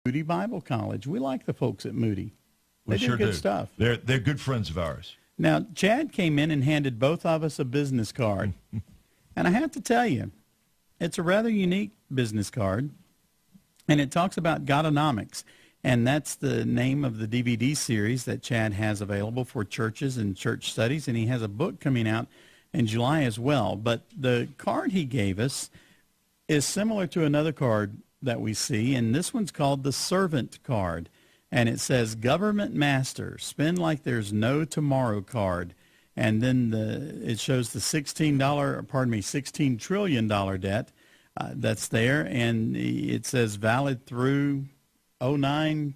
Moody Bible College. We like the folks at Moody. They We do sure good do. stuff. They're good friends of ours. Now, Chad came in and handed both of us a business card. And I have to tell you, it's a rather unique business card. And it talks about Godonomics. And that's the name of the DVD series that Chad has available for churches and church studies. And he has a book coming out in July as well. But the card he gave us is similar to another card that we see. And this one's called the Servant Card. And it says, Government Master, spend like there's no tomorrow card. And then it shows the $16 trillion debt that's there. And it says valid through '09 ?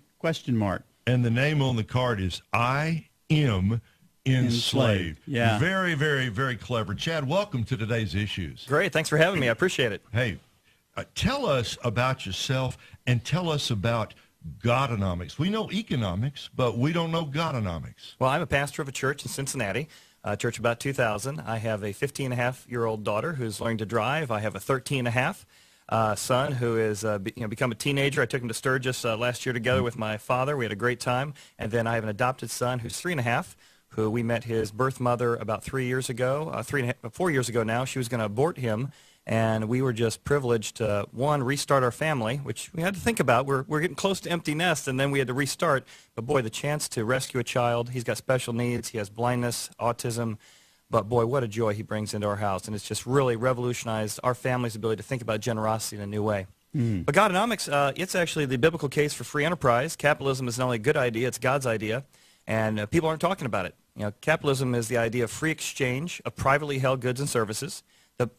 And the name on the card is I Am Enslaved. Yeah. Very, very, very clever. Chad, welcome to today's Issues. Great. Thanks for having me. I appreciate it. Hey, tell us about yourself and tell us about Godonomics. We know economics, but we don't know Godonomics. Well, I'm a pastor of a church in Cincinnati, a church about 2,000. I have a 15-and-a-half-year-old daughter who's learning to drive. I have a 13-and-a-half son who has become a teenager. I took him to Sturgis last year together with my father. We had a great time. And then I have an adopted son who's 3-and-a-half, who we met his birth mother about 4 years ago now. She was going to abort him. And we were just privileged to, one, restart our family, which we had to think about. We're getting close to empty nest, and then we had to restart. But, boy, the chance to rescue a child, he's got special needs. He has blindness, autism. But, boy, what a joy he brings into our house. And it's just really revolutionized our family's ability to think about generosity in a new way. But Godonomics, it's actually the biblical case for free enterprise. Capitalism is not only a good idea, it's God's idea. And people aren't talking about it. You know, capitalism is the idea of free exchange of privately held goods and services.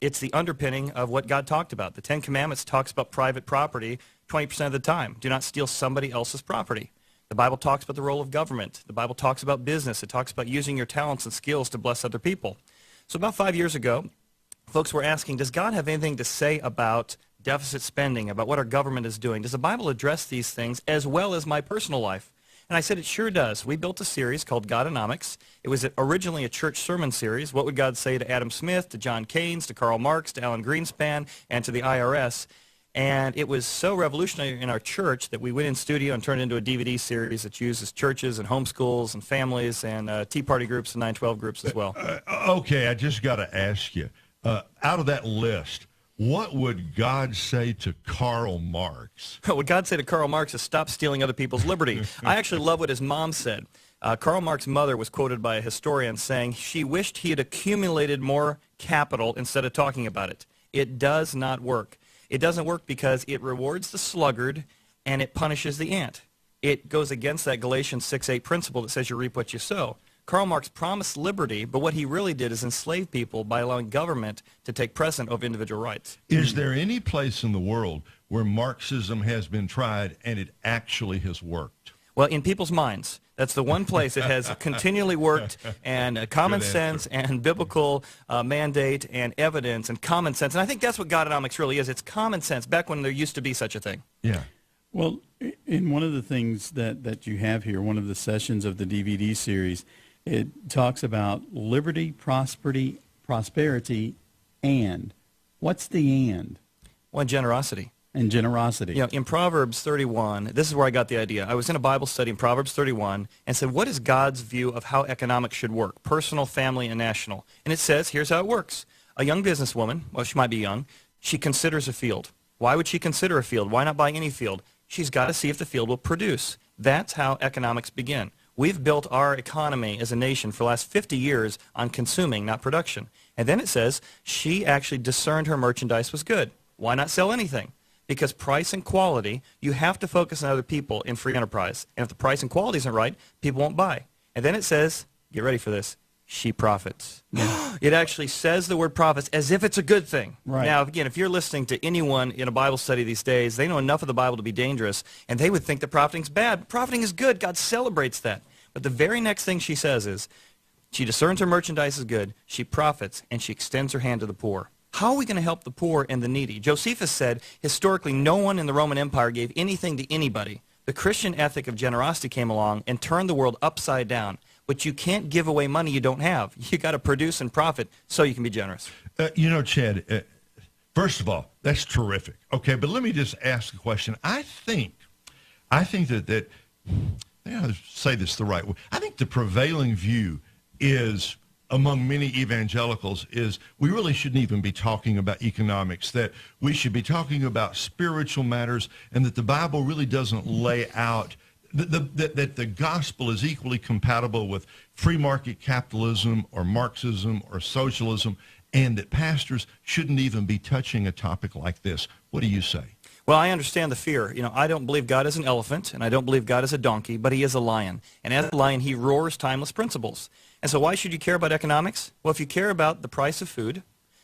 It's the underpinning of what God talked about. The Ten Commandments talks about private property 20% of the time. Do not steal somebody else's property. The Bible talks about the role of government. The Bible talks about business. It talks about using your talents and skills to bless other people. So about 5 years ago, folks were asking, does God have anything to say about deficit spending, about what our government is doing? Does the Bible address these things as well as my personal life? And I said, it sure does. We built a series called Godonomics. It was originally a church sermon series. What would God say to Adam Smith, to John Keynes, to Karl Marx, to Alan Greenspan, and to the IRS? And it was so revolutionary in our church that we went in studio and turned it into a DVD series that uses churches and homeschools and families and Tea Party groups and 912 groups as well. Okay, I just got to ask you, out of that list, what would God say to Karl Marx? What God said to Karl Marx is stop stealing other people's liberty. I actually love what his mom said. Karl Marx's mother was quoted by a historian saying she wished he had accumulated more capital instead of talking about it. It does not work. It doesn't work because it rewards the sluggard and it punishes the ant. It goes against that Galatians 6:8 principle that says you reap what you sow. Karl Marx promised liberty, but what he really did is enslave people by allowing government to take precedent over individual rights. Is there any place in the world where Marxism has been tried and it actually has worked? Well, in people's minds. That's the one place it has continually worked, and common sense and biblical mandate and evidence and common sense. And I think that's what Godonomics really is. It's common sense, back when there used to be such a thing. Yeah. Well, in one of the things that you have here, one of the sessions of the DVD series, it talks about liberty, prosperity, and. What's the and? Well, generosity. And generosity. You know, in Proverbs 31, this is where I got the idea. I was in a Bible study in Proverbs 31 and said, what is God's view of how economics should work, personal, family, and national? And it says, here's how it works. A young businesswoman, well, she might be young, she considers a field. Why would she consider a field? Why not buy any field? She's got to see if the field will produce. That's how economics begin. We've built our economy as a nation for the last 50 years on consuming, not production. And then it says she actually discerned her merchandise was good. Why not sell anything? Because price and quality, you have to focus on other people in free enterprise. And if the price and quality isn't right, people won't buy. And then it says, get ready for this, she profits. It actually says the word profits as if it's a good thing. Right. Now, again, if you're listening to anyone in a Bible study these days, they know enough of the Bible to be dangerous, and they would think that profiting's bad. But profiting is good. God celebrates that. But the very next thing she says is, she discerns her merchandise is good, she profits, and she extends her hand to the poor. How are we going to help the poor and the needy? Josephus said, historically, no one in the Roman Empire gave anything to anybody. The Christian ethic of generosity came along and turned the world upside down. But you can't give away money you don't have. You got to produce and profit so you can be generous. You know, Chad, first of all, that's terrific. Okay, but let me just ask a question. I think I think that I'll say this the right way. I think the prevailing view is, among many evangelicals, is we really shouldn't even be talking about economics, that we should be talking about spiritual matters, and that the Bible really doesn't lay out that the gospel is equally compatible with free market capitalism or Marxism or socialism, and that pastors shouldn't even be touching a topic like this. What do you say? Well, I understand the fear. I don't believe God is an elephant, and I don't believe God is a donkey, but he is a lion. And as a lion, he roars timeless principles. And so why should you care about economics? Well, if you care about the price of food,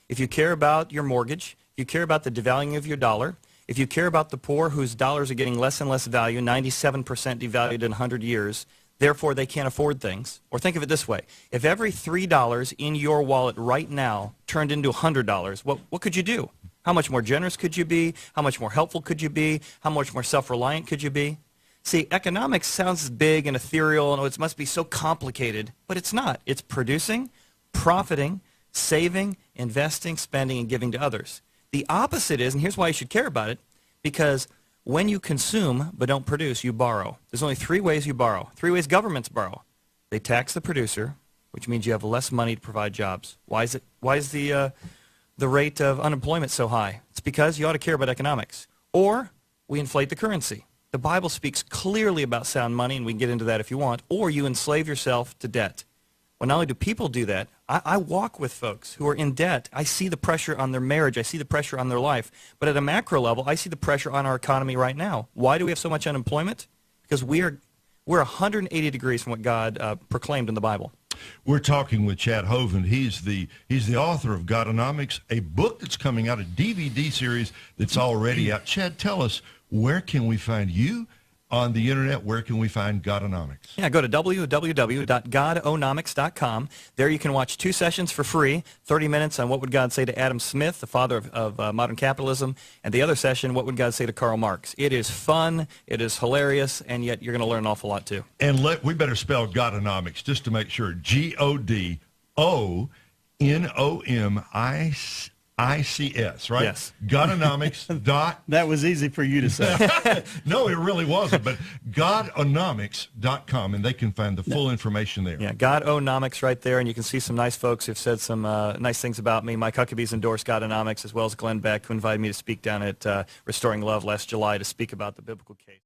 if you care about your mortgage, if you care about the devaluing of your dollar, if you care about the poor whose dollars are getting less and less value, 97% devalued in 100 years, therefore they can't afford things. Or think of it this way. If every $3 in your wallet right now turned into $100, what could you do? How much more generous could you be? How much more helpful could you be? How much more self-reliant could you be? See, economics sounds big and ethereal, and it must be so complicated, but it's not. It's producing, profiting, saving, investing, spending, and giving to others. The opposite is, and here's why you should care about it, because when you consume but don't produce, you borrow. There's only 3 ways you borrow. 3 ways governments borrow. They tax the producer, which means you have less money to provide jobs. Why is the rate of unemployment so high? It's because you ought to care about economics. Or we inflate the currency. The Bible speaks clearly about sound money, and we can get into that if you want, or you enslave yourself to debt. Well, not only do people do that, I walk with folks who are in debt. I see the pressure on their marriage. I see the pressure on their life. But at a macro level, I see the pressure on our economy right now. Why do we have so much unemployment? Because we're 180 degrees from what God proclaimed in the Bible. We're talking with Chad Hovind. He's the author of Godonomics, a book that's coming out, a DVD series that's already out. Chad, tell us, where can we find you on the internet? Where can we find Godonomics? Yeah, go to www.godonomics.com. There you can watch 2 sessions for free, 30 minutes on What Would God Say to Adam Smith, the father of modern capitalism, and the other session, What Would God Say to Karl Marx. It is fun, it is hilarious, and yet you're going to learn an awful lot too. And we better spell Godonomics just to make sure. Godonomics, right? Yes. Godonomics. That was easy for you to say. No, it really wasn't. But Godonomics.com, and they can find the full information there. Yeah, Godonomics right there, and you can see some nice folks who've said some nice things about me. Mike Huckabee's endorsed Godonomics, as well as Glenn Beck, who invited me to speak down at Restoring Love last July to speak about the biblical case.